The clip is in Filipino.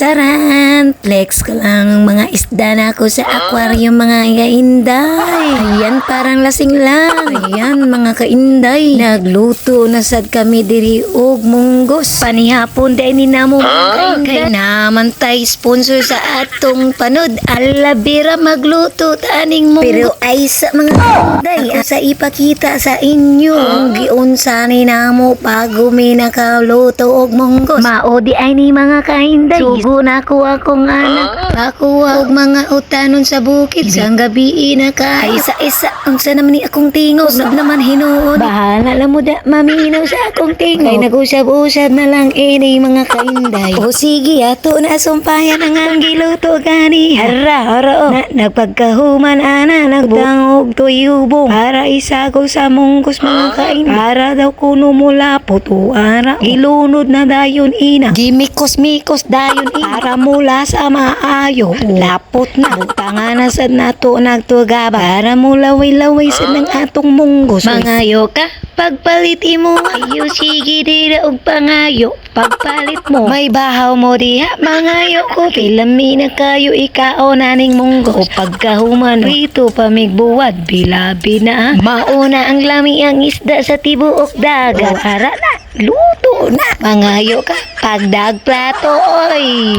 Charan! Flex ko lang ang mga isda na ako sa aquarium mga kainday. Ayan, parang lasing lang. Ayan, mga kainday. Nagluto na sad kami diri og munggos. Panihapon dahil ni namo mga kainday. Kay naman tay sponsor sa atong panod. Alabira magluto taning munggos. Pero ay sa mga kainday, sa ipakita sa inyo ang giunsa ni namo bago mi nakaluto og munggos. Maodi ay ni mga kainday. Sugo na ako akong anak. Pakuha og mga utanon sa bukid. Isang gabi na ka. Isa-isa. Unsa naman ni akong tingog. Huwag naman hinuod. Bahala lang mo da maminaw sa akong tingog. Kay nag-usab-usab na lang ini mga kainday. O sige, ato na sumpayan ang ang giluto gani. Hara. Nagpagkahuman ana. Nagdangog tuyubong. Para isago sa munggos mga kainday. Para daw kuno mula puto ara. Gilunod na dayon ina. Gimikos-mikos dayon ina. Para mula sa maayo. Lapot na. Butanga sad nato nagtugaba. Para mula laway sa ng atong munggos. Mangayo ka. Pagpalit imo. Ayo sige dira og pangayo. Pagpalit mo. May bahaw mo diha. Mangayo ko. Pilami na kayo ikao naning munggos. O pagkahuman. Rito pamigbuwad. Bilabi na. Mauna ang lami ang isda sa tibuok dagat. Para na. Luto na. Mangayo ka. Pagdag plato oy.